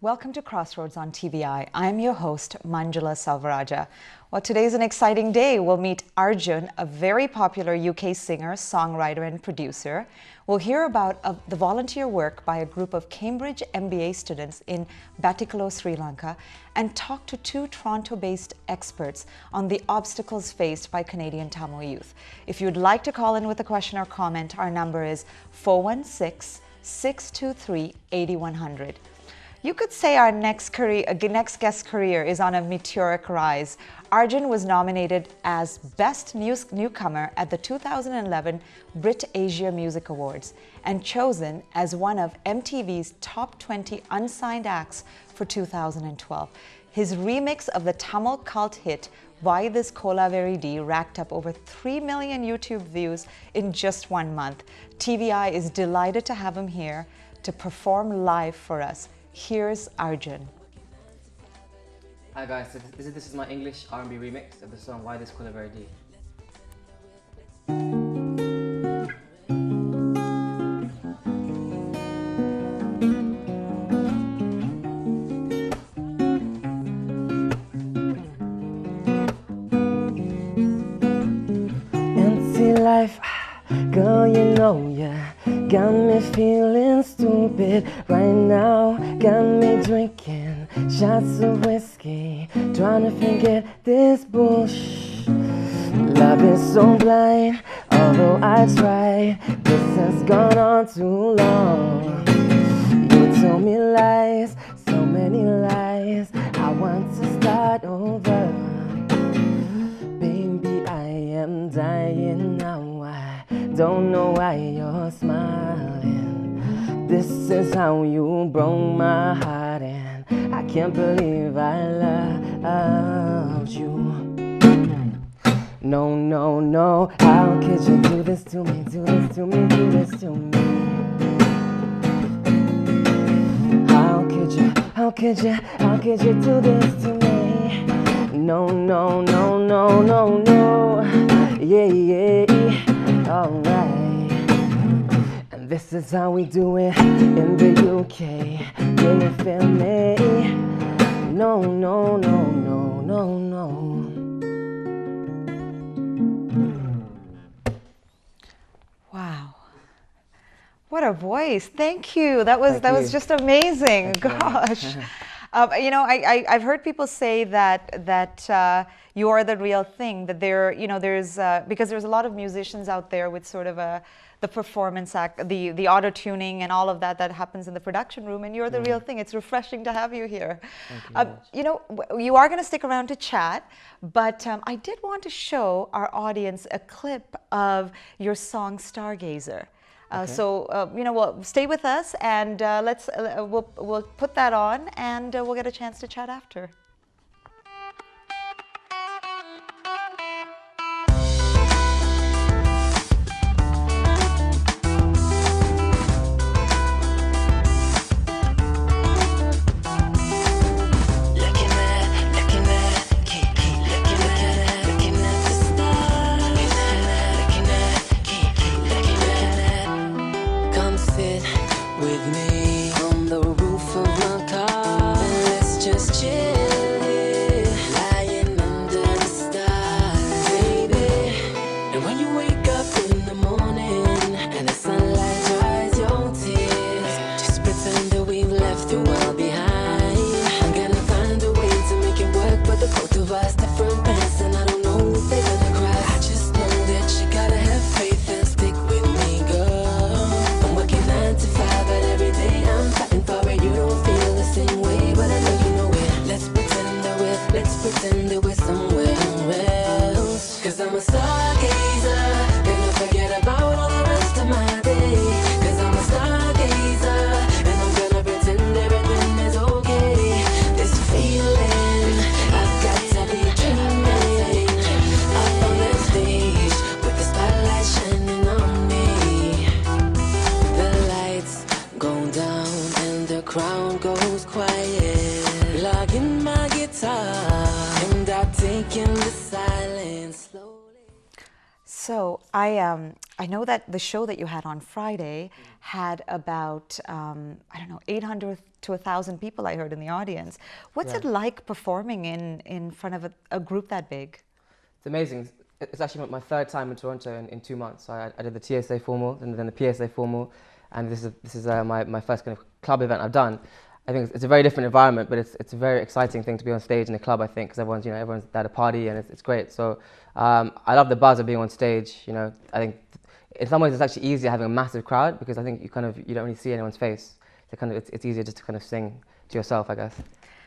Welcome to Crossroads on TVI. I'm your host, Manjula Salvaraja. Well, today's an exciting day. We'll meet Arjun, a very popular UK singer, songwriter, and producer. We'll hear about the volunteer work by a group of Cambridge MBA students in Batticaloa, Sri Lanka, and talk to two Toronto-based experts on the obstacles faced by Canadian Tamil youth. If you'd like to call in with a question or comment, our number is 416-623-8100. You could say our next guest's career is on a meteoric rise. Arjun was nominated as Best Newcomer at the 2011 Brit Asia Music Awards and chosen as one of MTV's top 20 Unsigned Acts for 2012. His remix of the Tamil cult hit This Kolaveri racked up over 3 million YouTube views in just 1 month. TVI is delighted to have him here to perform live for us. Here's Arjun. Hi guys, so this is my English R&B remix of the song This Kolaveri. Empty life, girl, you know ya got me feeling stupid right now. Got me drinking shots of whiskey, trying to forget this bullshit. Love is so blind, although I try. This has gone on too long. You told me lies, so many lies. I want to start over. Baby, I am dying now. I don't know why you're smiling. This is how you broke my heart, and I can't believe I loved you. No, no, no, how could you do this to me, do this to me, do this to me? How could you do this to me? No, no, no, no, no, no. Yeah, yeah, alright. And this is how we do it in the UK. Yeah, you feel me? No, no, no, no, no, no. Wow. What a voice. Thank you. That was just amazing. Gosh. You know, I've heard people say that you are the real thing, that there's because there's a lot of musicians out there with sort of the performance act, the auto tuning and all of that happens in the production room, and you're the real thing. It's refreshing to have you here. You know, you are going to stick around to chat, but I did want to show our audience a clip of your song Stargazer. So you know, well, stay with us, and we'll put that on, and we'll get a chance to chat after. With me on the roof of my car, let's just chill, lying under the stars, baby. And when you wake up in the morning and the sunlight dries your tears, just pretend that we've left the world behind. I'm gonna find a way to make it work, but the both of us different paths, and I don't know if they're gonna cry. I just know that you gotta have faith and stick with me, girl. I'm working 9 to 5. I'm fighting for it, you don't feel the same way, but I know you know it. Let's pretend that we're somewhere else. Cause I'm a stargazer, gonna forget about all the rest of my day. Cause I'm a stargazer, and I'm gonna pretend everything is okay. This feeling, I've got to be dreaming. Up on that stage, with the spotlight shining on me. The lights go down and the crowd goes quiet. Plugging my guitar and I'm taking the silence slowly. So I know that the show that you had on Friday had about, I don't know, 800 to 1,000 people, I heard, in the audience. What's it like performing in front of a group that big? It's amazing. It's actually my third time in Toronto in 2 months. So I did the TSA formal and then the PSA formal, and this is my first kind of club event I've done. I think it's a very different environment, but it's a very exciting thing to be on stage in a club, I think, because everyone's at a party and it's great. So I love the buzz of being on stage. I think in some ways it's actually easier having a massive crowd, because I think you don't really see anyone's face. So it's easier just to kind of sing to yourself, I guess.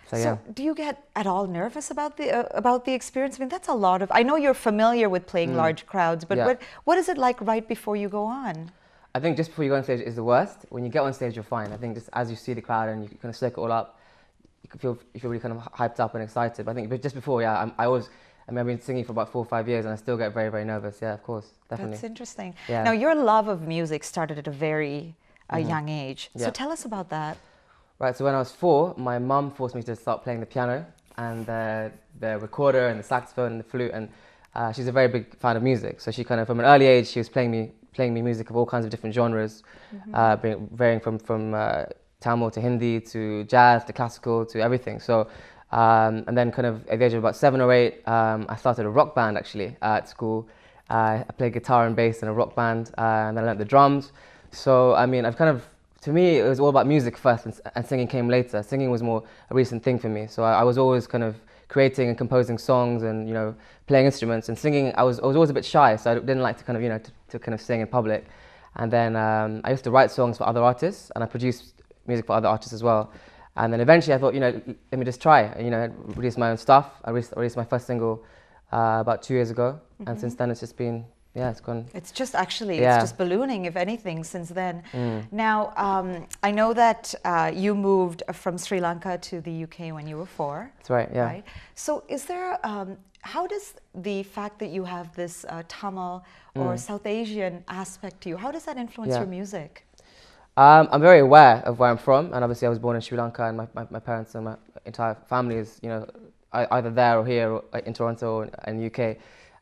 So yeah. Do you get at all nervous about the experience? I mean, that's a lot of. I know you're familiar with playing large crowds, but what is it like right before you go on? I think just before you go on stage is the worst. When you get on stage, you're fine. I think just as you see the crowd and you kind of soak it all up, you feel really kind of hyped up and excited. But I think just before, I've been singing for about 4 or 5 years and I still get very, very nervous. Yeah, of course, definitely. That's interesting. Yeah. Now, your love of music started at a very young age. So tell us about that. Right, so when I was 4, my mum forced me to start playing the piano and the recorder and the saxophone and the flute, and she's a very big fan of music. So she kind of, from an early age, she was playing me music of all kinds of different genres, varying from Tamil to Hindi to jazz to classical to everything. So, and then kind of at the age of about 7 or 8, I started a rock band actually at school. I played guitar and bass in a rock band, and then I learned the drums. So, I mean, to me, it was all about music first, and singing came later. Singing was more a recent thing for me. So I was always kind of creating and composing songs and, playing instruments. And singing, I was always a bit shy, so I didn't like to kind of, to kind of sing in public. And then I used to write songs for other artists, and I produced music for other artists as well. And then eventually I thought, let me just try, release my own stuff. I released my first single about 2 years ago. And since then it's just been, it's gone. It's just actually, it's just ballooning, if anything, since then. Now, I know that you moved from Sri Lanka to the UK when you were 4. That's right, yeah. Right? So is there, how does the fact that you have this Tamil or South Asian aspect to you, how does that influence your music? I'm very aware of where I'm from, and obviously I was born in Sri Lanka, and my parents and my entire family is, either there or here or in Toronto or in the UK.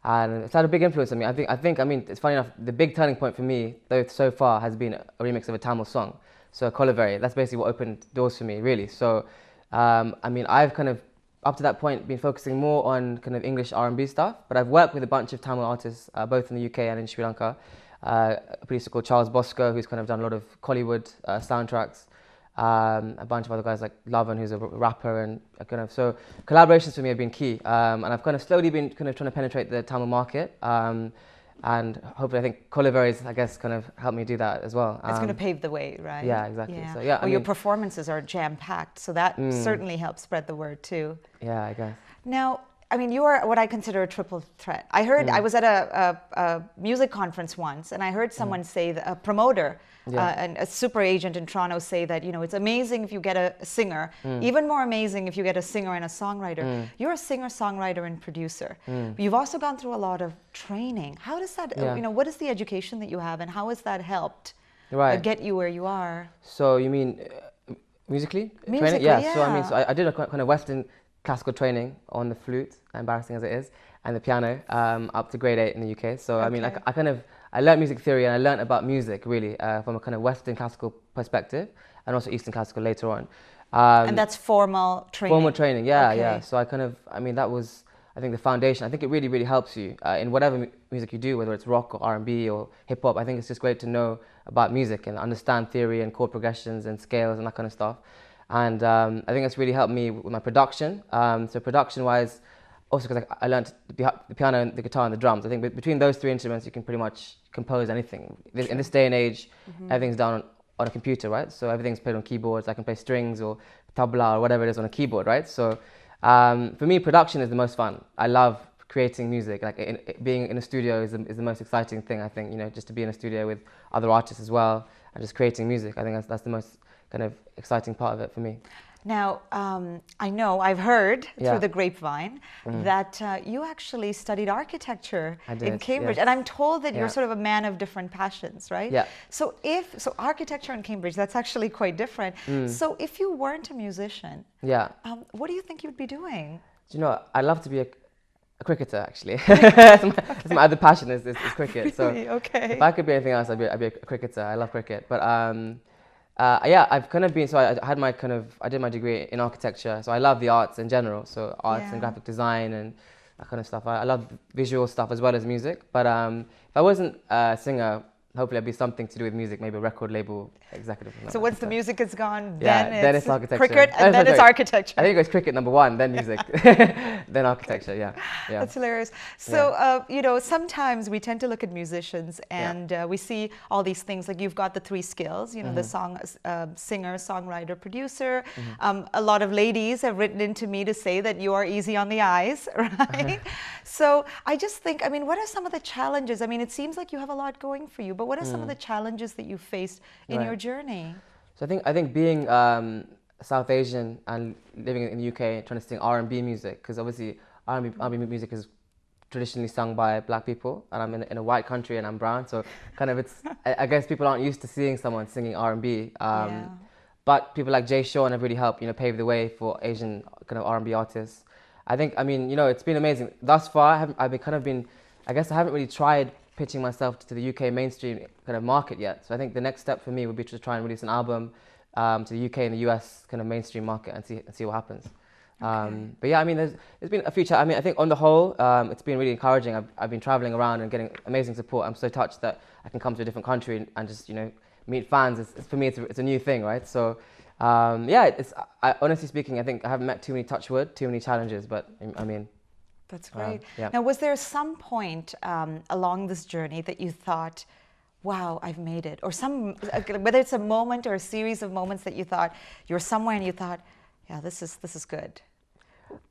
And it's had a big influence on me. I think, it's funny enough, the big turning point for me, though so far, has been a remix of a Tamil song. So Kolaveri, that's basically what opened doors for me, really. So, I've kind of, up to that point, been focusing more on kind of English R&B stuff, but I've worked with a bunch of Tamil artists, both in the UK and in Sri Lanka. A producer called Charles Bosco, who's kind of done a lot of Collywood soundtracks. A bunch of other guys like Loven, who's a rapper, and so collaborations for me have been key, and I've kind of slowly been kind of trying to penetrate the Tamil market, and hopefully I think Kolaveri's, I guess, kind of helped me do that as well. It's going to pave the way, right? Yeah, exactly. Yeah. So well, your performances are jam-packed, so that certainly helps spread the word too. Yeah, I guess. Now, you are what I consider a triple threat. I heard, I was at a music conference once, and I heard someone say, that a promoter, and a super agent in Toronto say that, it's amazing if you get a singer, even more amazing if you get a singer and a songwriter. You're a singer, songwriter, and producer. But you've also gone through a lot of training. How does that, what is the education that you have, and how has that helped get you where you are? So you mean musically? Musically, training? yeah. So I did a kind of Western classical training on the flute, embarrassing as it is, and the piano up to grade 8 in the UK. So I learned music theory, and I learned about music really from a kind of Western classical perspective, and also Eastern classical later on. And that's formal training? Formal training, yeah. So that was, I think, the foundation. I think it really, really helps you in whatever music you do, whether it's rock or R&B or hip hop. I think it's just great to know about music and understand theory and chord progressions and scales and that kind of stuff. And I think that's really helped me with my production. So production-wise, also because I learned the piano, the guitar, and the drums. I think between those 3 instruments, you can pretty much compose anything. In this day and age, everything's done on a computer, right? So everything's played on keyboards. I can play strings or tabla or whatever it is on a keyboard, right? So for me, production is the most fun. I love creating music. Being in a studio is the most exciting thing, I think. Just to be in a studio with other artists as well and just creating music. I think that's the most kind of exciting part of it for me. Now, I've heard through the grapevine that you actually studied architecture in Cambridge, and I'm told that you're sort of a man of different passions, right? Yeah. So architecture in Cambridge, that's actually quite different. So if you weren't a musician, what do you think you'd be doing? I'd love to be A cricketer, actually. That's my other passion is cricket. So Really? Okay. if I could be anything else, I'd be a cricketer. I love cricket. But yeah, I've kind of been, so I had my I did my degree in architecture. So I love the arts in general. So arts and graphic design and that kind of stuff. I love visual stuff as well as music. But if I wasn't a singer, hopefully it'd be something to do with music, maybe a record label executive. So once the music is gone, then it's architecture. Cricket, and then it's architecture. I think it was cricket number one, then music, then architecture. Yeah. That's hilarious. So you know, sometimes we tend to look at musicians and we see all these things. Like you've got the three skills. You know, the singer, songwriter, producer. A lot of ladies have written into me to say that you are easy on the eyes, right? So I just think, I mean, what are some of the challenges? I mean, it seems like you have a lot going for you, but what are some of the challenges that you faced in your journey? So I think being South Asian and living in the UK, trying to sing R&B music, because obviously R&B music is traditionally sung by black people, and I'm in a white country and I'm brown, so kind of I guess people aren't used to seeing someone singing R&B. But people like Jay Sean have really helped, you know, pave the way for Asian kind of R&B artists. I think, I mean, you know, it's been amazing. Thus far, I guess I haven't really tried pitching myself to the UK mainstream kind of market yet. So I think the next step for me would be to try and release an album to the UK and the US kind of mainstream market and see what happens. But yeah, I mean, there's been a few. I mean, I think on the whole, it's been really encouraging. I've been traveling around and getting amazing support. I'm so touched that I can come to a different country and just, you know, meet fans. For me, it's a new thing, right? So yeah, honestly speaking, I think I haven't met too many challenges, but I mean. That's great. Yeah. Now, was there some point along this journey that you thought, wow, I've made it? Or whether it's a moment or a series of moments that you thought you were somewhere and you thought, yeah, this is good.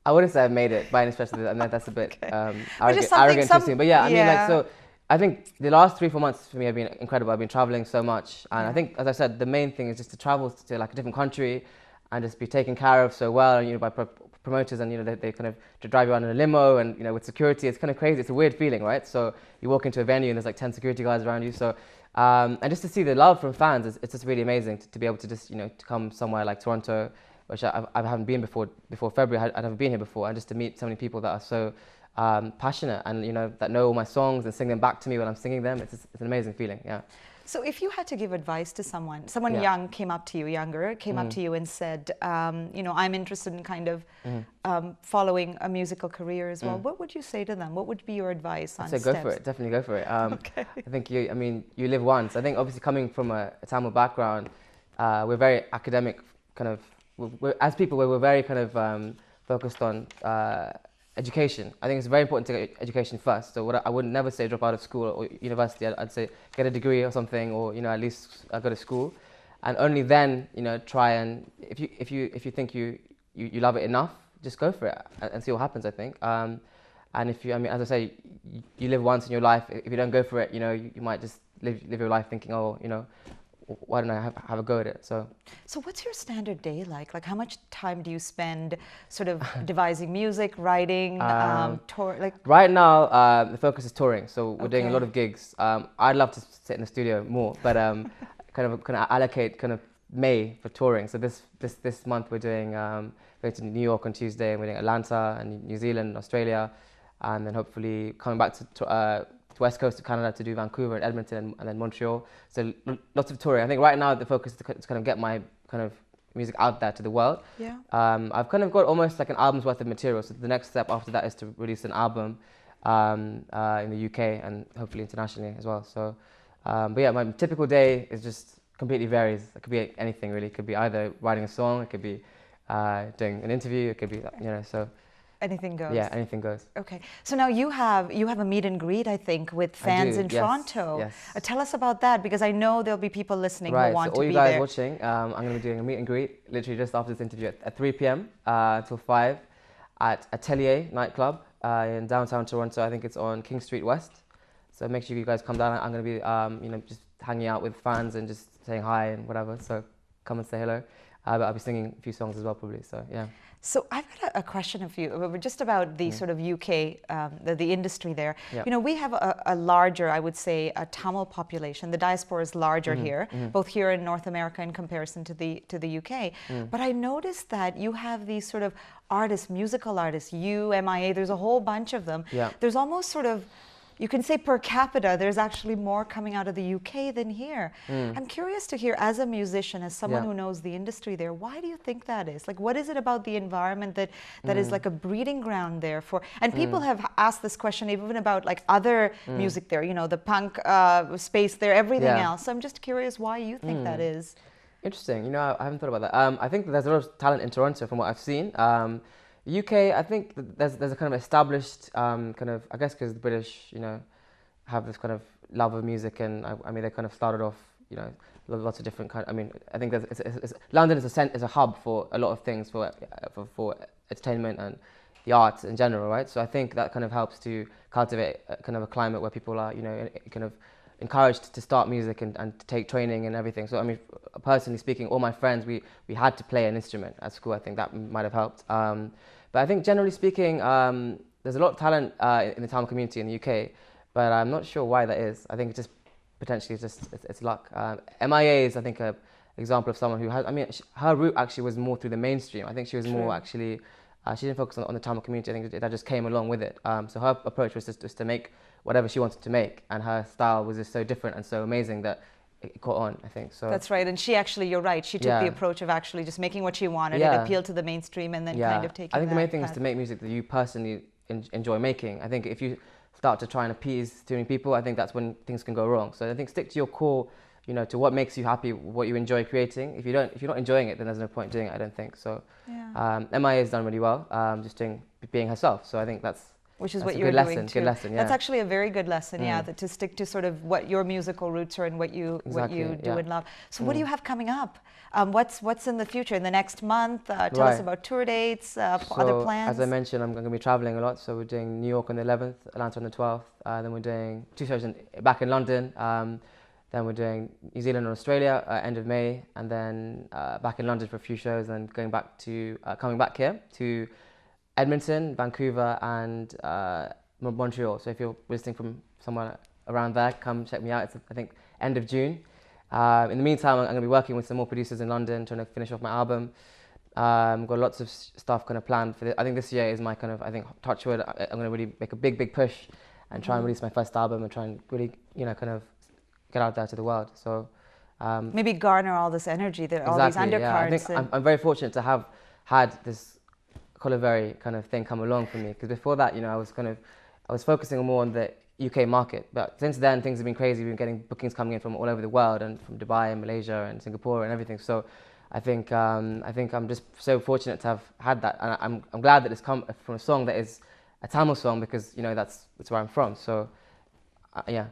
I wouldn't say I've made it by any stretch of the, I mean, that's a bit arrogant too soon. But yeah, I mean, like, so I think the last 3-4 months for me have been incredible. I've been traveling so much. And I think, as I said, the main thing is just to travel to like a different country and just be taken care of so well, and, you know, by promoters, and, you know, they kind of drive you around in a limo, and, you know, with security, it's kind of crazy. It's a weird feeling, right? So you walk into a venue and there's like 10 security guards around you. So and just to see the love from fans, it's just really amazing to be able to just, you know, to come somewhere like Toronto, which I haven't been before February. I'd never been here before, and just to meet so many people that are so passionate and, you know, that know all my songs and sing them back to me when I'm singing them. It's an amazing feeling. Yeah. So if you had to give advice to someone young came up to you and said, you know, I'm interested in kind of following a musical career as well, what would you say to them? What would be your advice on steps? I'd say go for it, definitely go for it. Okay. I think you live once. I think obviously coming from a Tamil background, we're very academic kind of, as people, we're very kind of focused on education. I think it's very important to get education first. So I would never say drop out of school or university. I'd say get a degree or something, or, you know, at least go to school, and only then, you know, try and if you think you love it enough, just go for it and see what happens. I think. And if you, I mean, as I say, you live once in your life. If you don't go for it, you know, you might just live your life thinking, oh, you know, why don't I have a go at it? So what's your standard day like? Like, how much time do you spend sort of devising music, writing, tour? Like right now, the focus is touring. So we're doing a lot of gigs. I'd love to sit in the studio more, but kind of allocate kind of May for touring. So this month we're doing going to New York on Tuesday, and we're doing Atlanta and New Zealand, Australia, and then hopefully coming back to West Coast of Canada to do Vancouver and Edmonton and then Montreal. So lots of touring. I think right now the focus is to kind of get my kind of music out there to the world. Yeah. I've kind of got almost like an album's worth of material. So the next step after that is to release an album in the UK and hopefully internationally as well. So, but yeah, my typical day is just completely varies. It could be anything really. It could be either writing a song. It could be doing an interview. It could be, you know, so. Anything goes. Yeah, anything goes. Okay, so now you have a meet and greet, I think, with fans in Toronto. Yes. Tell us about that, because I know there'll be people listening who want to be there. Right, so all you guys watching, I'm going to be doing a meet and greet literally just after this interview at 3 p.m. Till 5 at Atelier nightclub in downtown Toronto. I think it's on King Street West. So make sure you guys come down. I'm going to be, you know, just hanging out with fans and just saying hi and whatever. So come and say hello. but I'll be singing a few songs as well probably. So yeah. So I've got a question of you, just about the sort of UK, the industry there. Yeah. You know, we have a larger, I would say, a Tamil population. The diaspora is larger here, both here in North America in comparison to the UK. But I noticed that you have these sort of artists, musical artists, MIA, there's a whole bunch of them. Yeah. There's almost sort of, you can say per capita, there's actually more coming out of the UK than here. I'm curious to hear, as a musician, as someone who knows the industry there, why do you think that is? Like, what is it about the environment that is like a breeding ground there for? And people have asked this question even about like other music there, you know, the punk space there, everything else. So I'm just curious why you think that is. Interesting. You know, I haven't thought about that. I think that there's a lot of talent in Toronto from what I've seen. UK, I think there's a kind of established kind of, I guess because the British, you know, have this kind of love of music, and I mean they kind of started off, you know, lots of different kind. I mean, I think London is a hub for a lot of things for entertainment and the arts in general, right? So I think that kind of helps to cultivate kind of a climate where people are, you know, kind of encouraged to start music and to take training and everything. So I mean, personally speaking, all my friends, we had to play an instrument at school. I think that might have helped. But I think generally speaking, there's a lot of talent in the Tamil community in the UK, but I'm not sure why that is. I think it's just potentially it's luck. MIA is, I think, an example of someone who has, I mean, her route actually was more through the mainstream. I think she was more actually, she didn't focus on the Tamil community. I think that just came along with it. So her approach was just to make whatever she wanted to make, and her style was just so different and so amazing that it caught on, I think. So that's right. And she actually, you're right, she took the approach of actually just making what she wanted. It appealed to the mainstream and then kind of taking I think the main thing path. is to make music that you personally enjoy making. I think if you start to try and appease too many people, I think that's when things can go wrong. So I think stick to your core, you know, to what makes you happy, what you enjoy creating. If you're not enjoying it, then there's no point doing it, I don't think. So MIA has done really well, just being herself. So I think that's what you're doing too. Good lesson, yeah. That's actually a very good lesson, that to stick to sort of what your musical roots are and what you do and love. So what do you have coming up? What's in the future, in the next month? Tell us about tour dates, other plans. As I mentioned, I'm going to be traveling a lot. So we're doing New York on the 11th, Atlanta on the 12th. Then we're doing 2 shows back in London. Then we're doing New Zealand and Australia end of May, and then back in London for a few shows, and coming back here to Edmonton, Vancouver, and Montreal. So if you're listening from somewhere around there, come check me out. It's, I think, end of June. In the meantime, I'm going to be working with some more producers in London, trying to finish off my album. Got lots of stuff kind of planned for this. I think this year is my kind of, I think, touch wood, I'm going to really make a big push and try and release my first album and try and really, you know, kind of get out there to the world. So maybe garner all this energy, all these undercurrents. Yeah. I think I'm very fortunate to have had this Kolaveri kind of thing come along for me, because before that, you know, I was focusing more on the UK market, but since then things have been crazy. We've been getting bookings coming in from all over the world, and from Dubai and Malaysia and Singapore and everything. So I think I'm just so fortunate to have had that, and I'm glad that it's come from a song that is a Tamil song, because, you know, that's where I'm from. So yeah.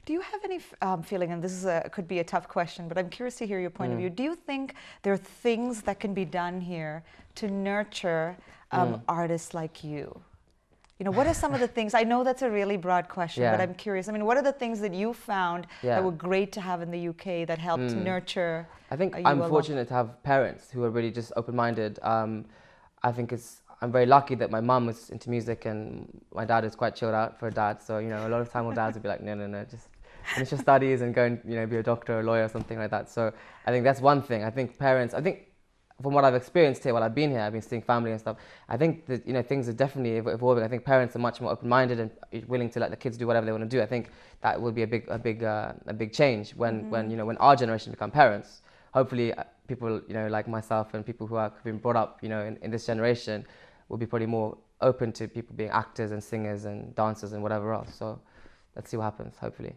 Do you have any feeling, and this is could be a tough question, but I'm curious to hear your point of view. Do you think there are things that can be done here to nurture artists like you? You know, what are some of the things? I know that's a really broad question, but I'm curious. I mean, what are the things that you found that were great to have in the UK that helped nurture? I think I'm fortunate to have parents who are really just open-minded. I think I'm very lucky that my mum was into music and my dad is quite chilled out for a dad. So, you know, a lot of Tamil dads would be like, no, just finish your studies and go and, you know, be a doctor or a lawyer or something like that. So I think that's one thing. I think parents, from what I've experienced here while I've been here, I've been seeing family and stuff, I think that, you know, things are definitely evolving. I think parents are much more open-minded and willing to let the kids do whatever they want to do. I think that will be a big change when you know, when our generation become parents. Hopefully people, you know, like myself and people who have been brought up, you know, in this generation will be probably more open to people being actors and singers and dancers and whatever else. So let's see what happens, hopefully.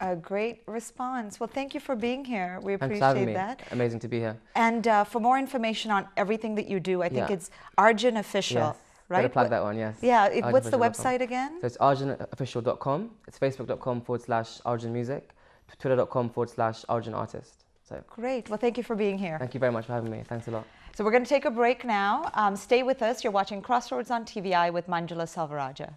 A great response. Well, thank you for being here. We Thanks for having appreciate me. that. Amazing to be here. And for more information on everything that you do, I think it's Arjun Official, yes. right? Better plug that one, yes. Yeah, what's the website again? So it's arjunofficial.com. It's facebook.com/Arjun Music, twitter.com/Arjun Artist. So great. Well, thank you for being here. Thank you very much for having me. Thanks a lot. So we're going to take a break now. Stay with us. You're watching Crossroads on TVI with Manjula Selvarajah.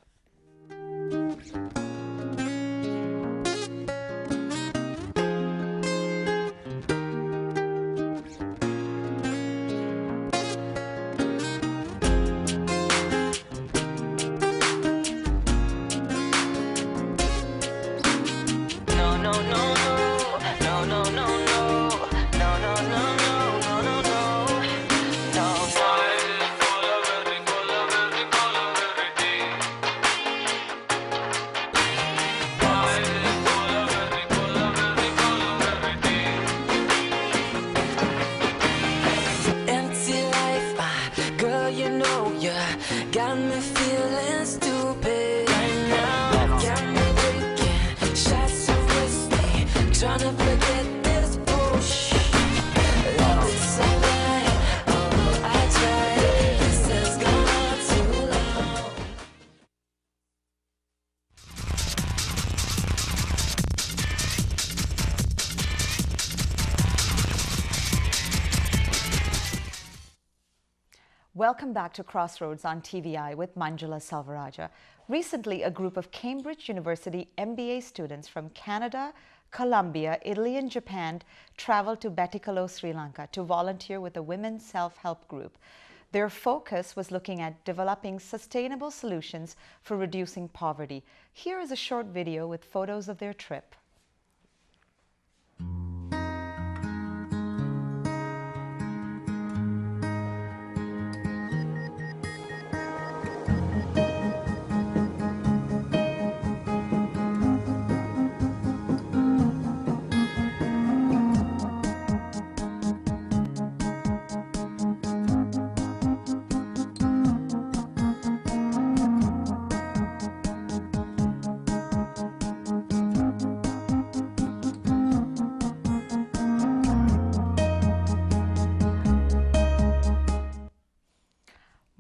Welcome back to Crossroads on TVI with Manjula Salvaraja. Recently, a group of Cambridge University MBA students from Canada, Colombia, Italy, and Japan traveled to Batticaloa, Sri Lanka to volunteer with a women's self-help group. Their focus was looking at developing sustainable solutions for reducing poverty. Here is a short video with photos of their trip.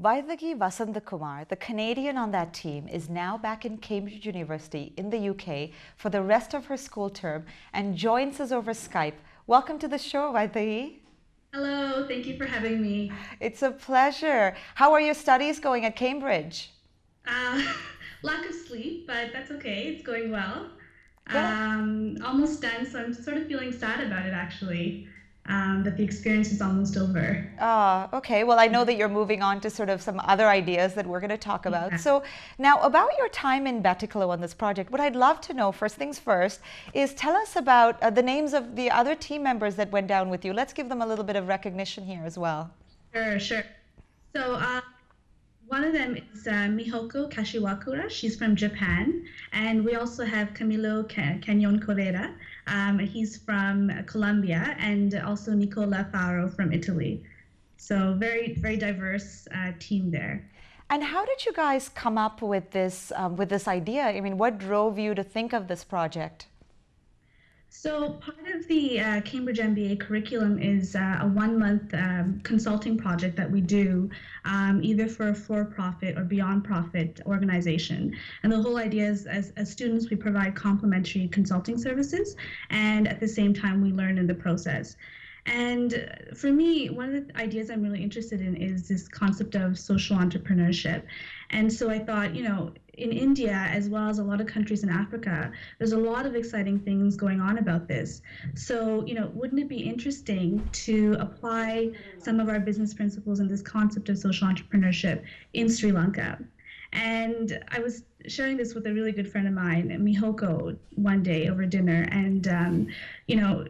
Vaithegi Vasan, the Canadian on that team, is now back in Cambridge University in the UK for the rest of her school term and joins us over Skype. Welcome to the show, Vaithegi. Hello, thank you for having me. It's a pleasure. How are your studies going at Cambridge? Lack of sleep, but that's okay. It's going well. Good. Almost done, so I'm sort of feeling sad about it actually. That the experience is almost over. Okay. Well, I know that you're moving on to sort of some other ideas that we're going to talk about. Yeah. So now about your time in Batticaloa on this project, what I'd love to know, first things first, is tell us about the names of the other team members that went down with you. Let's give them a little bit of recognition here as well. Sure. So one of them is Mihoko Kashiwakura. She's from Japan. And we also have Camilo Canyon Correra. He's from Colombia, and also Nicola Faro from Italy. So very, very diverse team there. And how did you guys come up with this idea? I mean, what drove you to think of this project? So part of the Cambridge MBA curriculum is a 1-month consulting project that we do either for a for-profit or beyond-profit organization. And the whole idea is as students, we provide complimentary consulting services, and at the same time, we learn in the process. And for me, one of the ideas I'm really interested in is this concept of social entrepreneurship. And so I thought, in India, as well as a lot of countries in Africa, there's a lot of exciting things going on about this. So, wouldn't it be interesting to apply some of our business principles and this concept of social entrepreneurship in Sri Lanka? And I was sharing this with a really good friend of mine, Mihoko, one day over dinner. And,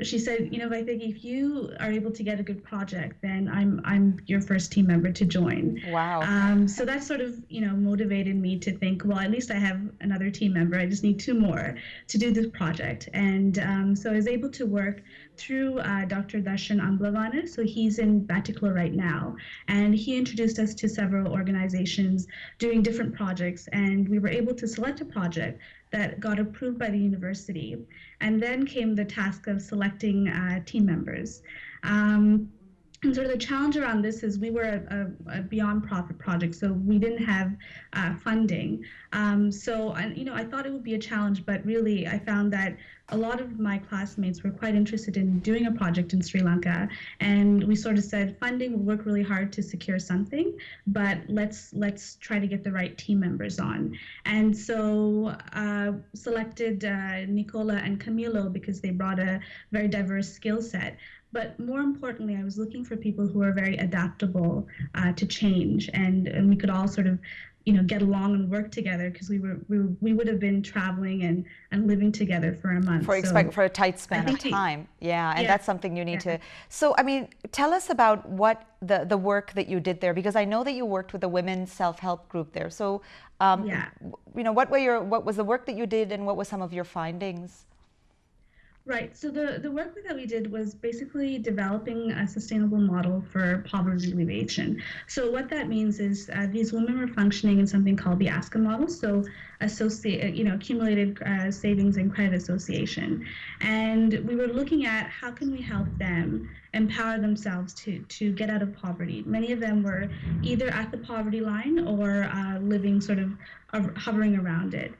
she said, Vaithegi, if you are able to get a good project, then I'm your first team member to join. Wow. So that sort of, motivated me to think, well, at least I have another team member. I just need 2 more to do this project. And so I was able to work through Dr. Darshan Amblavana. So he's in Batticaloa right now. And he introduced us to several organizations doing different projects. And we were able to select a project that got approved by the university. And then came the task of selecting team members. And sort of the challenge around this is we were a beyond profit project, so we didn't have funding. So I thought it would be a challenge, but really I found that a lot of my classmates were quite interested in doing a project in Sri Lanka, and we sort of said funding will work really hard to secure something, but let's try to get the right team members on. And so selected Nicola and Camilo because they brought a very diverse skill set. But more importantly, I was looking for people who are very adaptable to change, and we could all sort of get along and work together because we would have been traveling and living together for a month. For a tight span of time. And that's something you need to. So, I mean, tell us about what the work that you did there, because I know that you worked with a women's self-help group there. So, what was the work that you did, and what were some of your findings? Right. So the work that we did was basically developing a sustainable model for poverty alleviation. So what that means is these women were functioning in something called the ASCA model, so accumulated savings and credit association. And we were looking at how can we help them empower themselves to get out of poverty. Many of them were either at the poverty line or living sort of hovering around it.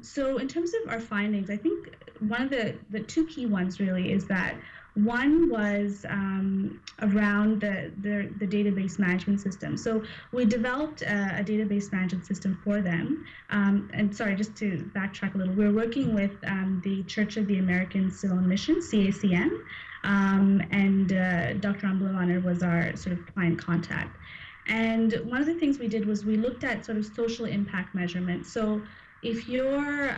So in terms of our findings, I think one of the two key ones really is that one was around the database management system. So we developed a database management system for them. And sorry, just to backtrack a little, we're working with the Church of the American Civil Mission, CACM, and Dr. Amblavana was our sort of client contact. And one of the things we did was we looked at sort of social impact measurement. So if you're,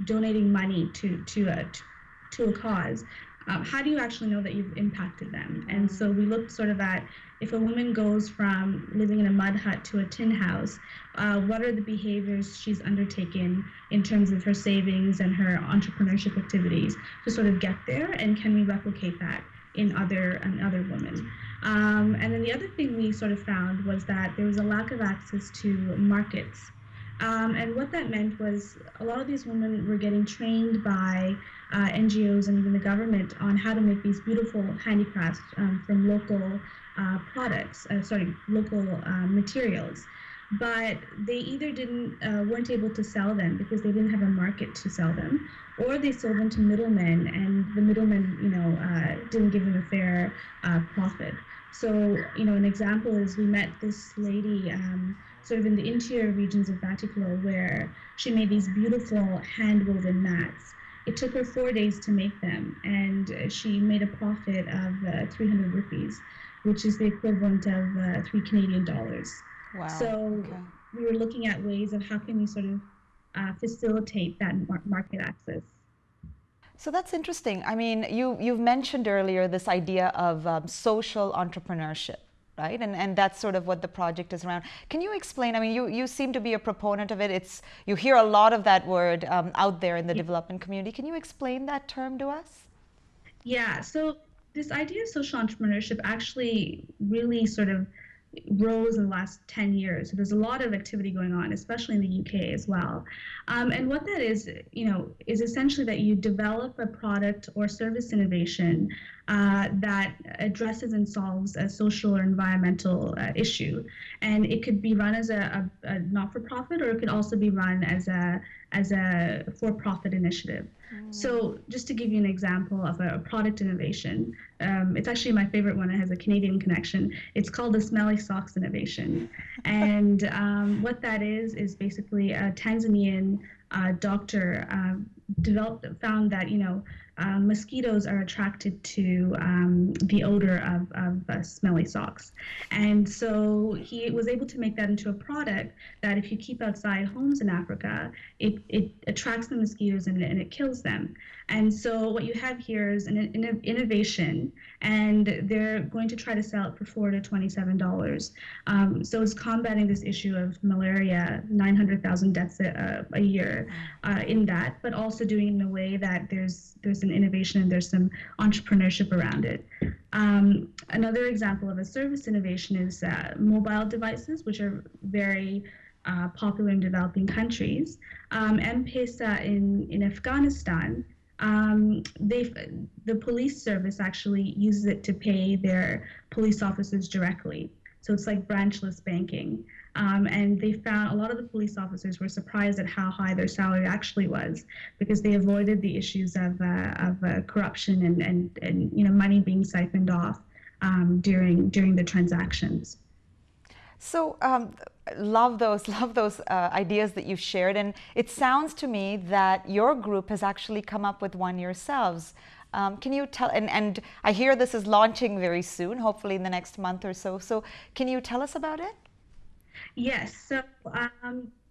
donating money to a cause, how do you actually know that you've impacted them? And so we looked sort of at if a woman goes from living in a mud hut to a tin house, what are the behaviors she's undertaken in terms of her savings and her entrepreneurship activities to sort of get there, and can we replicate that in other women? And then the other thing we sort of found was that there was a lack of access to markets. And what that meant was a lot of these women were getting trained by NGOs and even the government on how to make these beautiful handicrafts from local local materials. But they either weren't able to sell them because they didn't have a market to sell them, or they sold them to middlemen, and the middlemen, didn't give them a fair profit. So, an example is we met this lady sort of in the interior regions of Batticaloa, where she made these beautiful hand-woven mats. It took her 4 days to make them, and she made a profit of 300 rupees, which is the equivalent of $3 Canadian. Wow. So we were looking at ways of how can we sort of facilitate that market access. So that's interesting. I mean, you've mentioned earlier this idea of social entrepreneurship, right? And that's sort of what the project is around. Can you explain? I mean, you seem to be a proponent of it. You hear a lot of that word out there in the development community. Can you explain that term to us? Yeah. So this idea of social entrepreneurship actually really sort of rose in the last 10 years. So there's a lot of activity going on, especially in the UK as well. And what that is essentially that you develop a product or service innovation that addresses and solves a social or environmental issue. And it could be run as a not-for-profit, or it could also be run as a for-profit initiative. So just to give you an example of a product innovation, it's actually my favorite one. It has a Canadian connection. It's called the Smelly Socks Innovation. And what that is basically a Tanzanian doctor found that, mosquitoes are attracted to the odor of smelly socks. And so he was able to make that into a product that if you keep outside homes in Africa, it attracts the mosquitoes and it kills them. And so what you have here is an innovation, and they're going to try to sell it for $4 to $27. So it's combating this issue of malaria, 900,000 deaths a year in that, but also doing it in a way that there's an innovation and there's some entrepreneurship around it. Another example of a service innovation is mobile devices, which are very popular in developing countries. M-Pesa in Afghanistan, the police service actually uses it to pay their police officers directly. So it's like branchless banking. And they found a lot of the police officers were surprised at how high their salary actually was, because they avoided the issues of corruption and money being siphoned off during the transactions. So love those ideas that you've shared, and it sounds to me that your group has actually come up with one yourselves. Can you tell, and I hear this is launching very soon, hopefully in the next month or so. So can you tell us about it? Yes. So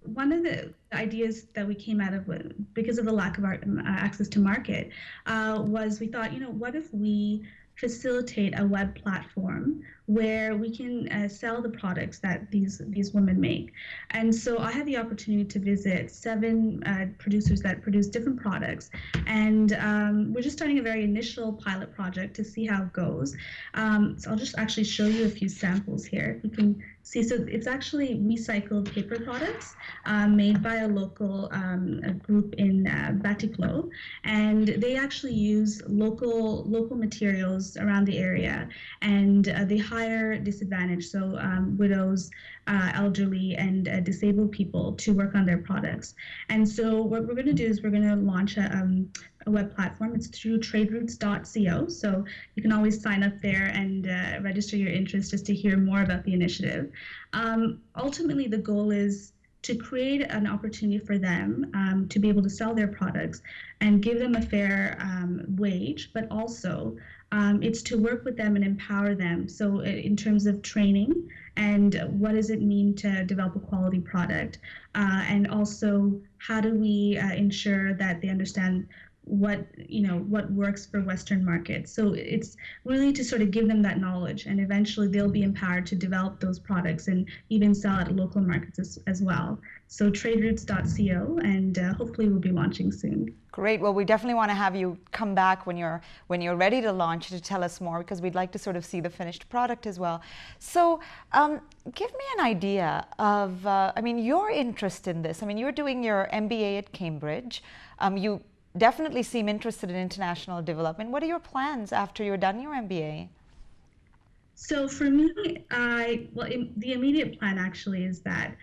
one of the ideas that we came out of, because of the lack of our access to market, was we thought, what if we facilitate a web platform where we can sell the products that these women make. And so I had the opportunity to visit 7 producers that produce different products, and we're just starting a very initial pilot project to see how it goes. So I'll just actually show you a few samples here. You can see, so it's actually recycled paper products made by a local group in Batticaloa, and they actually use local materials around the area, and they hire hire disadvantaged, so widows, elderly, and disabled people to work on their products. And so what we're going to do is we're going to launch a web platform. It's through traderoutes.co. So you can always sign up there and register your interest just to hear more about the initiative. Ultimately, the goal is to create an opportunity for them to be able to sell their products and give them a fair wage, but also it's to work with them and empower them. So in terms of training and what does it mean to develop a quality product, and also how do we ensure that they understand what works for Western markets. So it's really to sort of give them that knowledge, and eventually they'll be empowered to develop those products and even sell at local markets as well. So traderoutes.co, and hopefully we'll be launching soon. Great. Well, we definitely want to have you come back when you're ready to launch to tell us more, because we'd like to sort of see the finished product as well. So give me an idea of, your interest in this. I mean, you're doing your MBA at Cambridge. You definitely seem interested in international development. What are your plans after you're done your MBA? So for me, the immediate plan actually is that,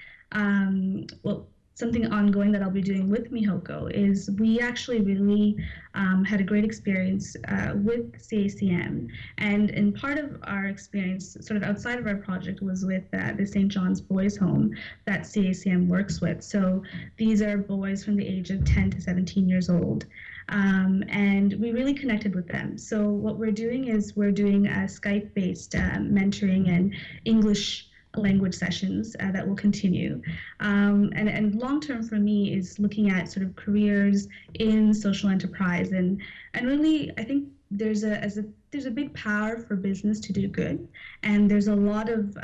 something ongoing that I'll be doing with Mihoko is we actually really had a great experience with CACM. And in part of our experience, sort of outside of our project, was with the St. John's Boys Home that CACM works with. So these are boys from the age of 10 to 17 years old. And we really connected with them. So what we're doing is we're doing Skype-based mentoring and English language sessions that will continue. And long-term for me is looking at sort of careers in social enterprise. And really, I think there's a big power for business to do good. And there's a lot of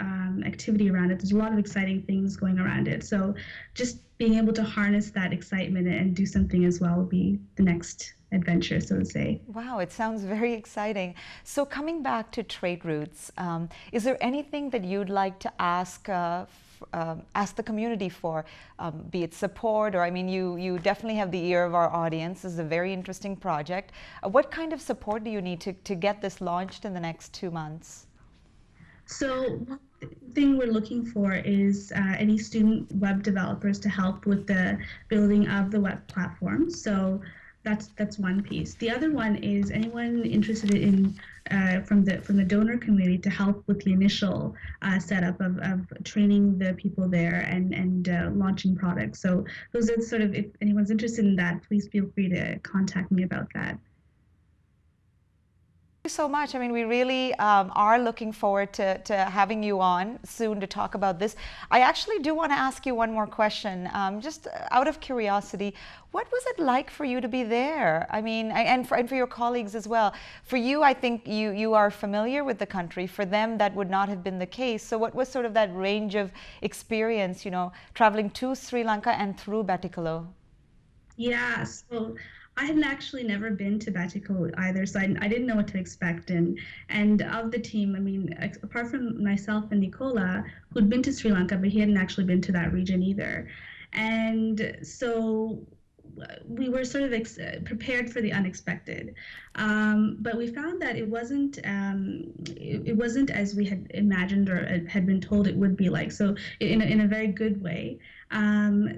activity around it. There's a lot of exciting things going around it. So just being able to harness that excitement and do something as well will be the next adventure, so to say. Wow, it sounds very exciting. So coming back to Trade Routes, is there anything that you'd like to ask the community for, be it support, or I mean, you definitely have the ear of our audience. This is a very interesting project. What kind of support do you need to get this launched in the next 2 months? So one thing we're looking for is any student web developers to help with the building of the web platform. So that's one piece. The other one is anyone interested in from the donor community to help with the initial setup of training the people there and launching products. So those are sort of, if anyone's interested in that, please feel free to contact me about that. Thank you so much. I mean, we really are looking forward to having you on soon to talk about this. I actually do want to ask you one more question, just out of curiosity. What was it like for you to be there? I mean, and for your colleagues as well. For you, I think you are familiar with the country. For them, that would not have been the case. So what was sort of that range of experience, traveling to Sri Lanka and through Batticaloa? Yeah, so I had actually never been to Batticaloa either, so I didn't know what to expect. And of the team, I mean, apart from myself and Nicola, who'd been to Sri Lanka, but he hadn't actually been to that region either. And so we were sort of prepared for the unexpected, but we found that it wasn't as we had imagined or had been told it would be like. So in a very good way.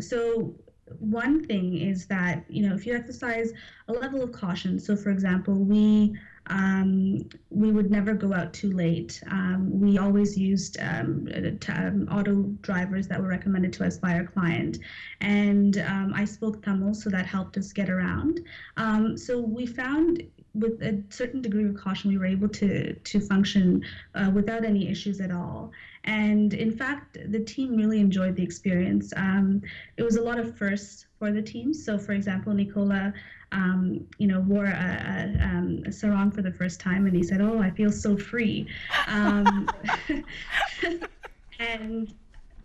So one thing is that, if you exercise a level of caution, so for example, we would never go out too late. We always used auto drivers that were recommended to us by our client. And I spoke Tamil, so that helped us get around. So we found with a certain degree of caution, we were able to function without any issues at all. And in fact, the team really enjoyed the experience. It was a lot of firsts for the team. So for example, Nicola, wore a sarong for the first time, and he said, "Oh, I feel so free." And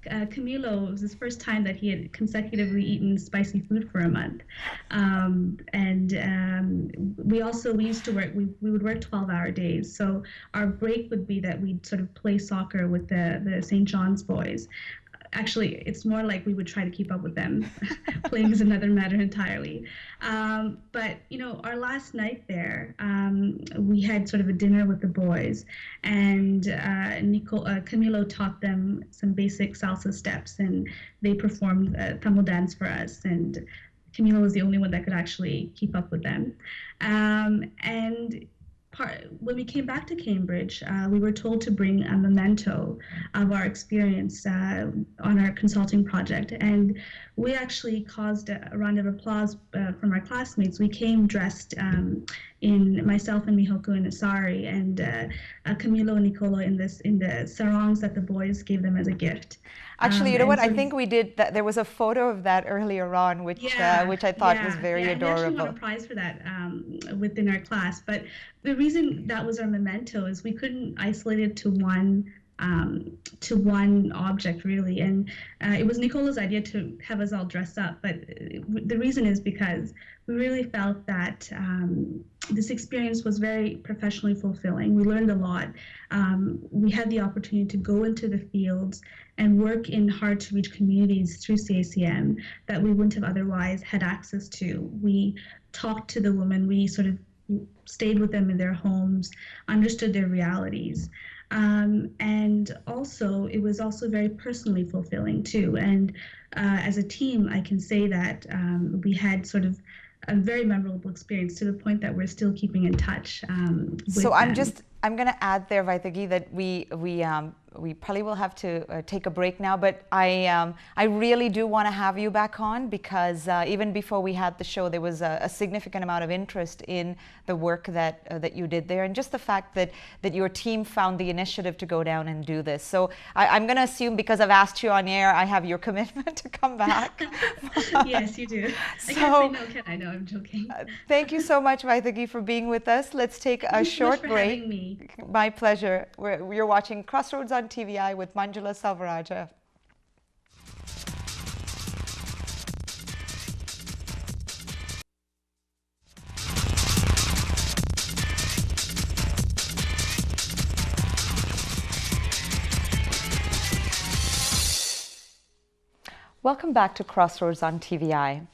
Camilo, it was his first time that he had consecutively eaten spicy food for a month. We used to work, we would work 12-hour days. So our break would be that we'd sort of play soccer with the St. John's boys. actually, it's more like we would try to keep up with them. Playing is another matter entirely. But our last night there, we had sort of a dinner with the boys, and Camilo taught them some basic salsa steps, and they performed Tamil dance for us. And Camilo was the only one that could actually keep up with them. And when we came back to Cambridge, we were told to bring a memento of our experience on our consulting project. And we actually caused a round of applause from our classmates. We came dressed in myself and Mihoko in a sari, and Camilo and Nicolo in the sarongs that the boys gave them as a gift. Actually, you know what? I think we did that. There was a photo of that earlier on, which I thought was very adorable. We actually won a prize for that within our class. But the reason that was our memento is we couldn't isolate it to one object, really. And it was Nicola's idea to have us all dress up. But the reason is because we really felt that this experience was very professionally fulfilling. We learned a lot. We had the opportunity to go into the fields and work in hard-to-reach communities through CACM that we wouldn't have otherwise had access to. We talked to the women. We sort of stayed with them in their homes, understood their realities. And also, it was also very personally fulfilling, too. And as a team, I can say that we had sort of a very memorable experience, to the point that we're still keeping in touch with So them. I'm going to add there, Vaithegi, that we probably will have to take a break now, but I really do want to have you back on, because even before we had the show, there was a significant amount of interest in the work that you did there, and just the fact that your team found the initiative to go down and do this. So I'm going to assume, because I've asked you on air, I have your commitment to come back. Yes, you do. So, I can't say no, can I? No, I'm joking. Thank you so much, Vaithegi, for being with us. Let's take a short so much for break. having me. My pleasure. You're watching Crossroads on TVI with Manjula Salvaraja. Welcome back to Crossroads on TVI.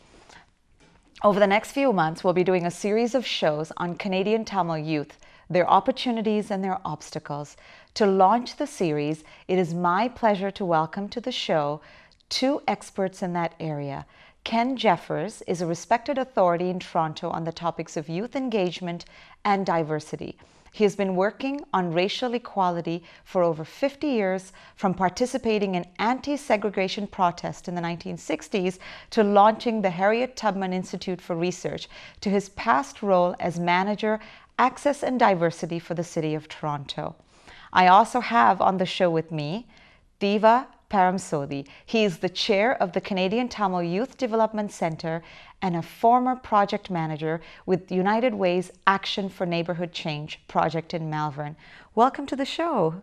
Over the next few months, we'll be doing a series of shows on Canadian Tamil youth, their opportunities and their obstacles. To launch the series, it is my pleasure to welcome to the show two experts in that area. Ken Jeffers is a respected authority in Toronto on the topics of youth engagement and diversity. He has been working on racial equality for over 50 years, from participating in anti-segregation protests in the 1960s to launching the Harriet Tubman Institute for Research, to his past role as manager, Access and Diversity for the City of Toronto. I also have on the show with me Thiva Paramsodi. He is the chair of the Canadian Tamil Youth Development Centre and a former project manager with United Way's Action for Neighbourhood Change project in Malvern. Welcome to the show.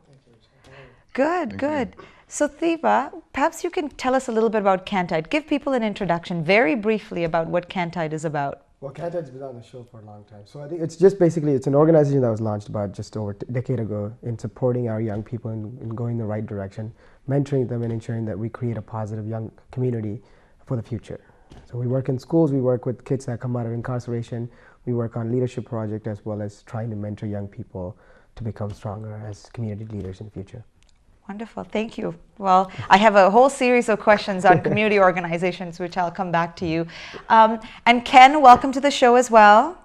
Good, good. So Thiva, perhaps you can tell us a little bit about Cantide. Give people an introduction very briefly about what Cantide is about. Well, Cantide's been on the show for a long time. So I think it's just basically, it's an organization that was launched about just over a decade ago in supporting our young people in going the right direction, mentoring them and ensuring that we create a positive young community for the future. So we work in schools, we work with kids that come out of incarceration, we work on leadership projects, as well as trying to mentor young people to become stronger as community leaders in the future. Wonderful, thank you. Well, I have a whole series of questions on community organizations, which I'll come back to you. And Ken, welcome to the show as well.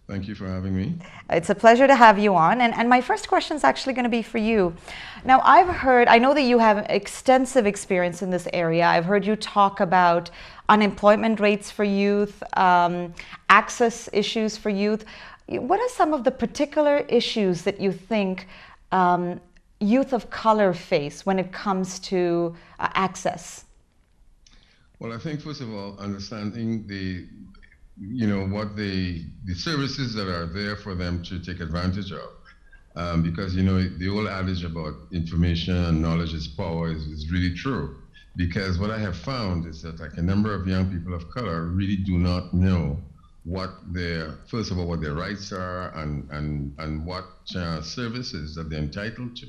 Thank you for having me. It's a pleasure to have you on. And my first question is actually going to be for you. Now, I know that you have extensive experience in this area. I've heard you talk about unemployment rates for youth, access issues for youth. What are some of the particular issues that you think youth of color face when it comes to access? Well, I think first of all, understanding the services that are there for them to take advantage of, because the old adage about information and knowledge is power is really true. Because what I have found is that like a number of young people of color really do not know what their rights are and what services that they're entitled to.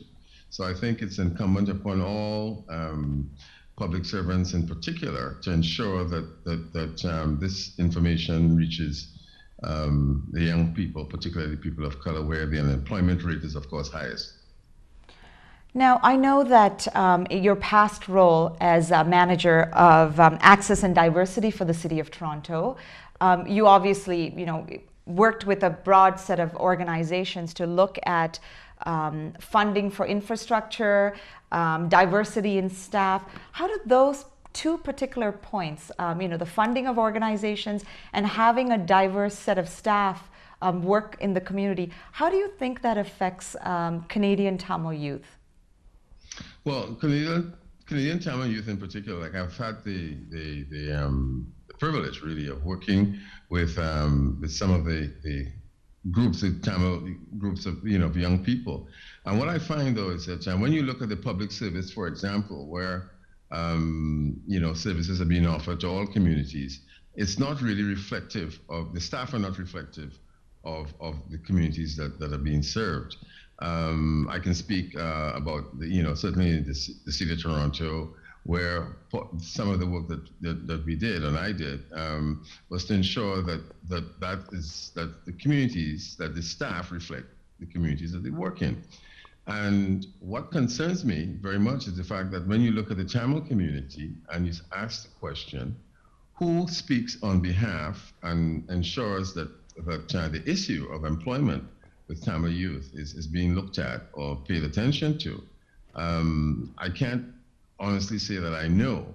So I think it's incumbent upon all public servants in particular to ensure that this information reaches the young people, particularly people of color, where the unemployment rate is, of course, highest. Now, I know that your past role as a manager of access and diversity for the City of Toronto, you obviously, worked with a broad set of organizations to look at funding for infrastructure, diversity in staff. How did those two particular points, the funding of organizations and having a diverse set of staff work in the community, how do you think that affects Canadian Tamil youth? Well, Canadian Tamil youth in particular, like I've had the privilege really of working with some of the groups of Tamil groups of young people, and what I find though is that when you look at the public service, for example, where services are being offered to all communities, it's not really reflective of the staff are not reflective of the communities that are being served. I can speak about certainly the City of Toronto, where some of the work that we did and I did was to ensure that the communities, that the staff reflect the communities that they work in. And what concerns me very much is the fact that when you look at the Tamil community and you ask the question, who speaks on behalf and ensures that the issue of employment with Tamil youth is being looked at or paid attention to, I can't honestly say that I know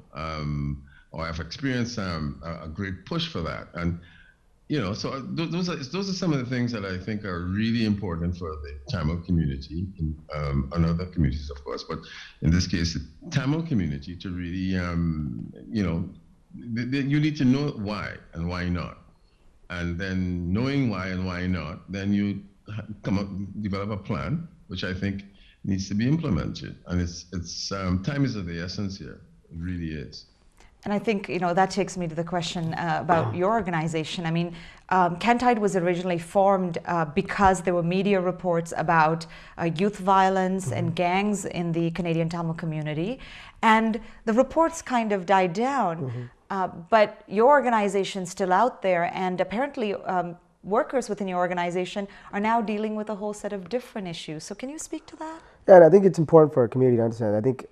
or I've experienced a great push for that. And so those are some of the things that I think are really important for the Tamil community and other communities, of course. But in this case, the Tamil community to really, you need to know why and why not. And then knowing why and why not, then you develop a plan, which I think needs to be implemented. And it's time is of the essence here. It really is. And I think, that takes me to the question about your organization. I mean, Kentide was originally formed because there were media reports about youth violence and gangs in the Canadian Tamil community. And the reports kind of died down. But your organization's still out there, and apparently workers within your organization are now dealing with a whole set of different issues. So can you speak to that? Yeah, and I think it's important for our community to understand. I think,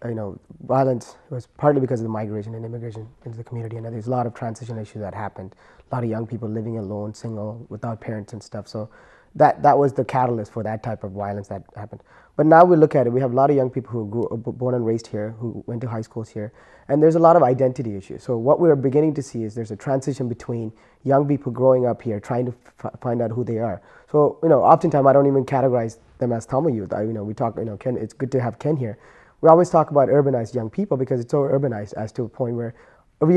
violence was partly because of the migration and immigration into the community, and there's a lot of transition issues that happened. A lot of young people living alone, single, without parents and stuff. So that was the catalyst for that type of violence that happened. But now we look at it, we have a lot of young people who born and raised here, who went to high schools here, and there's a lot of identity issues. So what we're beginning to see is there's a transition between young people growing up here, trying to find out who they are. So, oftentimes I don't even categorize them as Tamil youth. We talk, Ken, it's good to have Ken here. We always talk about urbanized young people because it's so urbanized as to a point where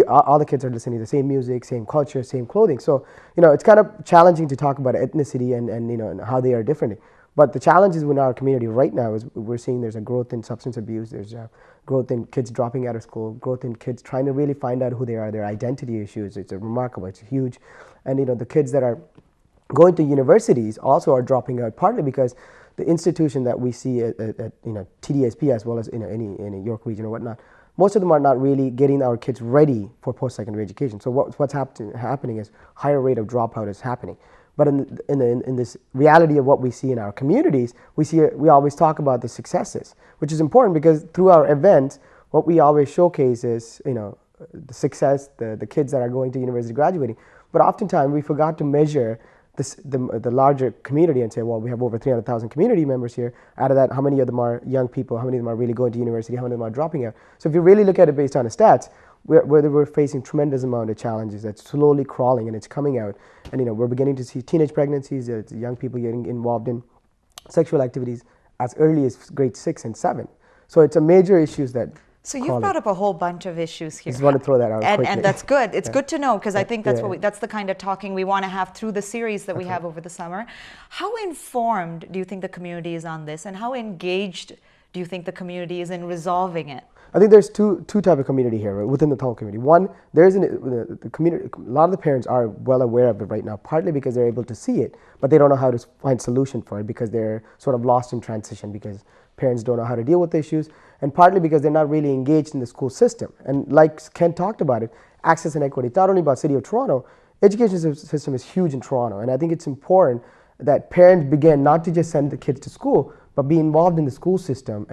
all the kids are listening to the same music, same culture, same clothing. So, it's kind of challenging to talk about ethnicity and how they are different. But the challenges in our community right now is we're seeing there's a growth in substance abuse, there's a growth in kids dropping out of school, growth in kids trying to really find out who they are, their identity issues. It's remarkable, it's huge. And the kids that are going to universities also are dropping out, partly because the institution that we see at TDSP as well as in any York region or whatnot, most of them are not really getting our kids ready for post-secondary education. So what's happening is higher rate of dropout is happening. But in this reality of what we see in our communities, we always talk about the successes, which is important because through our events, what we always showcase is the success, the kids that are going to university graduating. But oftentimes we forgot to measure the larger community and say, well, we have over 300,000 community members here. Out of that, how many of them are young people? How many of them are really going to university? How many of them are dropping out? So if you really look at it based on the stats, we're facing tremendous amount of challenges that's slowly crawling and it's coming out. And we're beginning to see teenage pregnancies, young people getting involved in sexual activities as early as grade 6 and 7. So it's a major issues that. So you've brought up a whole bunch of issues here. Just want to throw that out quickly. And that's good. It's good to know because I think that's the kind of talking we want to have through the series that we have over the summer. How informed do you think the community is on this, and how engaged do you think the community is in resolving it? I think there's two type of community here, right, within the Tamil community. One, there's the community. A lot of the parents are well aware of it right now, partly because they're able to see it, but they don't know how to find solution for it because they're sort of lost in transition because parents don't know how to deal with the issues, and partly because they're not really engaged in the school system. And like Ken talked about it, access and equity. It's not only about City of Toronto. Education system is huge in Toronto, and I think it's important that parents begin not to just send the kids to school, but be involved in the school system,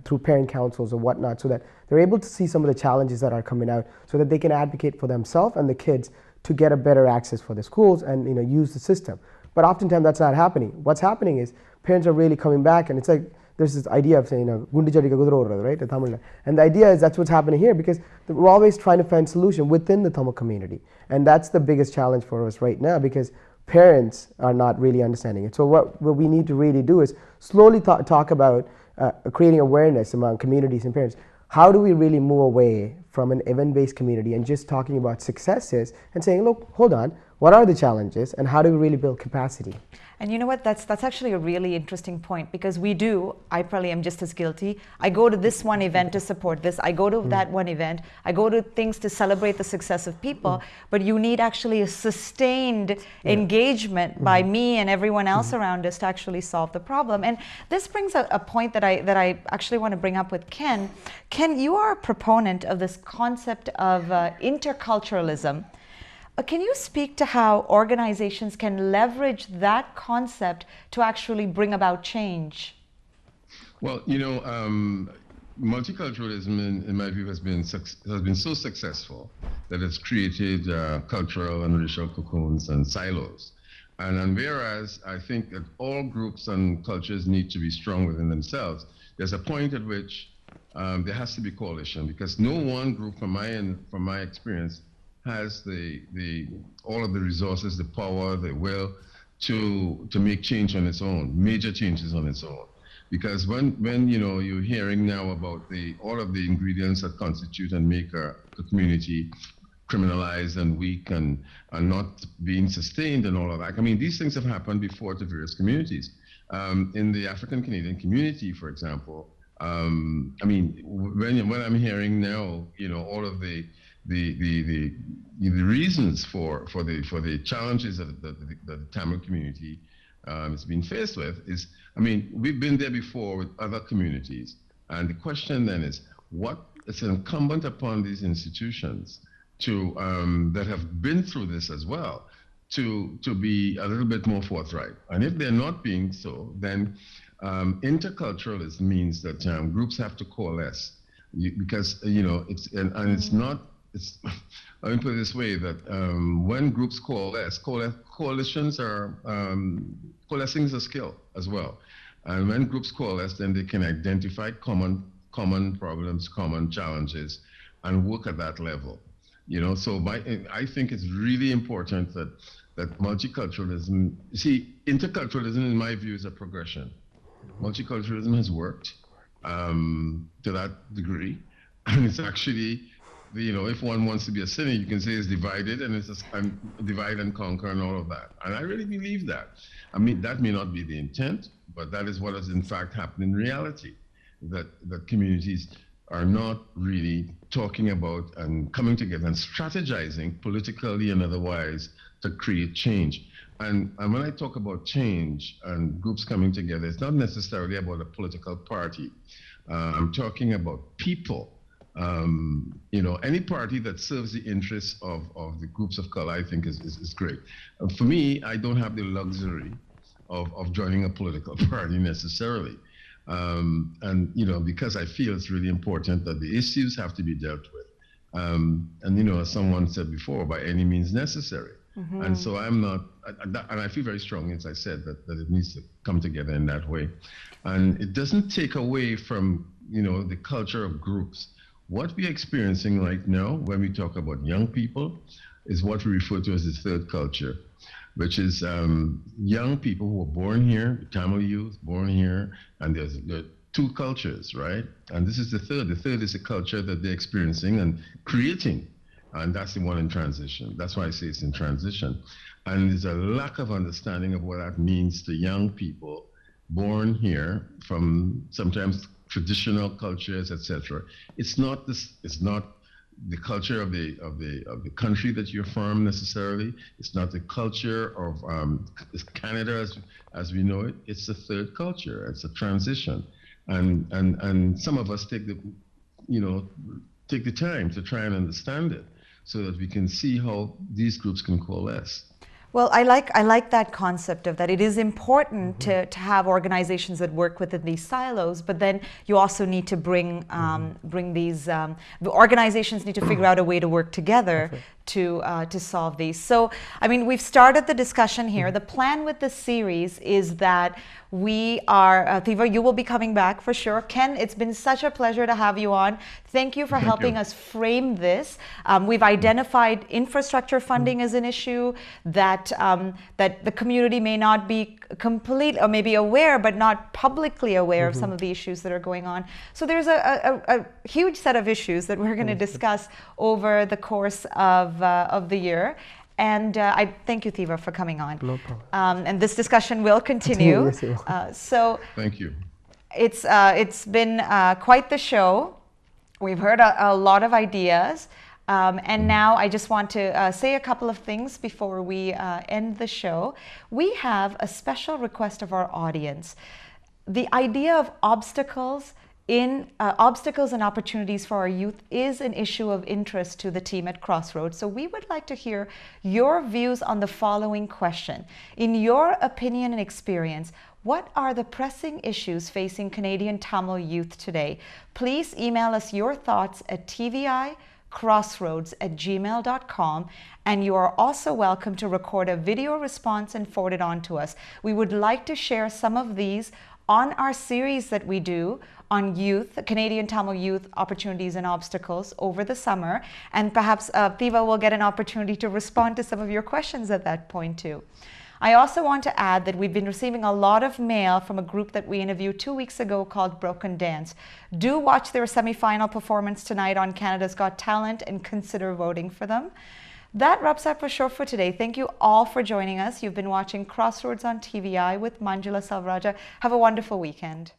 through parent councils or whatnot, so that they're able to see some of the challenges that are coming out, so that they can advocate for themselves and the kids to get a better access for the schools and use the system. But oftentimes that's not happening. What's happening is parents are really coming back, and it's like there's this idea of saying, "Gundu chadika kudra oradhu," right? The Tamil. And the idea is that's what's happening here because we're always trying to find solution within the Tamil community, and that's the biggest challenge for us right now because parents are not really understanding it. So what we need to really do is slowly talk about creating awareness among communities and parents. How do we really move away from an event-based community and just talking about successes and saying, look, hold on, what are the challenges and how do we really build capacity? And you know what, that's actually a really interesting point because I probably am just as guilty. I go to this one event to support this, I go to that one event, I go to things to celebrate the success of people, but you need actually a sustained engagement by me and everyone else around us to actually solve the problem. And this brings a point that I actually want to bring up with Ken. Ken, you are a proponent of this concept of interculturalism. Can you speak to how organizations can leverage that concept to actually bring about change? Well, multiculturalism, in my view, has been so successful that it's created cultural and racial cocoons and silos. And whereas I think that all groups and cultures need to be strong within themselves, there's a point at which there has to be coalition because no one group, from my experience, has all of the resources, the power, the will to make change on its own, major changes on its own. Because when you're hearing now about all of the ingredients that constitute and make a community criminalized and weak and not being sustained and all of that. I mean, these things have happened before to various communities. In the African Canadian community, for example, I mean, when I'm hearing now, all of the reasons for the challenges that the Tamil community has been faced with is, I mean, we've been there before with other communities, and the question then is, it's incumbent upon these institutions to that have been through this as well to be a little bit more forthright, and if they're not being so, then interculturalism means that groups have to coalesce because it's not. Let me put it this way, that when groups coalesce, coalitions are, coalescing is a skill as well. And when groups coalesce, then they can identify common problems, common challenges, and work at that level. So I think it's really important that multiculturalism, interculturalism in my view is a progression. Multiculturalism has worked to that degree, and it's actually, if one wants to be a cynic, you can say it's divided and it's divide and conquer and all of that. And I really believe that. I mean, that may not be the intent, but that is what has in fact happened in reality, that communities are not really talking about and coming together and strategizing politically and otherwise to create change. And when I talk about change and groups coming together, it's not necessarily about a political party. I'm talking about people. Any party that serves the interests of the groups of color, I think is great. For me, I don't have the luxury of joining a political party necessarily. Because I feel it's really important that the issues have to be dealt with. As someone said before, by any means necessary. Mm-hmm. And so I'm not, and I feel very strongly, as I said, that it needs to come together in that way. And it doesn't take away from, the culture of groups. What we're experiencing right now when we talk about young people is what we refer to as the third culture, which is young people who were born here, Tamil youth born here, and there are two cultures, right? And this is the third. The third is a culture that they're experiencing and creating, and that's the one in transition. That's why I say it's in transition. And there's a lack of understanding of what that means to young people born here from sometimes traditional cultures, etc. It's not this. It's not the culture of the country that you're from necessarily. It's not the culture of Canada as we know it. It's a third culture. It's a transition, and some of us take the time to try and understand it, so that we can see how these groups can coalesce. Well, I like that concept of that. It is important to have organizations that work within these silos, but then you also need to bring these the organizations need to figure out a way to work together to solve these. So, I mean, we've started the discussion here. The plan with this series is that we are, Thiva, you will be coming back for sure. Ken, it's been such a pleasure to have you on. Thank you for helping us frame this. We've identified infrastructure funding as an issue, that that the community may not be complete or maybe aware, but not publicly aware of some of the issues that are going on. So there's a huge set of issues that we're going to discuss over the course of the year. And I thank you, Thiva, for coming on. No problem. And this discussion will continue. Yes, it will. So thank you. It's been quite the show. We've heard a lot of ideas. And now I just want to say a couple of things before we end the show. We have a special request of our audience. The idea of obstacles and opportunities for our youth is an issue of interest to the team at Crossroads. So we would like to hear your views on the following question. In your opinion and experience, what are the pressing issues facing Canadian Tamil youth today? Please email us your thoughts at tvicrossroads@gmail.com, and you are also welcome to record a video response and forward it on to us. We would like to share some of these on our series that we do on youth, Canadian Tamil youth opportunities and obstacles over the summer, and perhaps Thiva will get an opportunity to respond to some of your questions at that point too. I also want to add that we've been receiving a lot of mail from a group that we interviewed 2 weeks ago called Broken Dance. Do watch their semi-final performance tonight on Canada's Got Talent and consider voting for them. That wraps up our show for today. Thank you all for joining us. You've been watching Crossroads on TVI with Manjula Salvaraja. Have a wonderful weekend.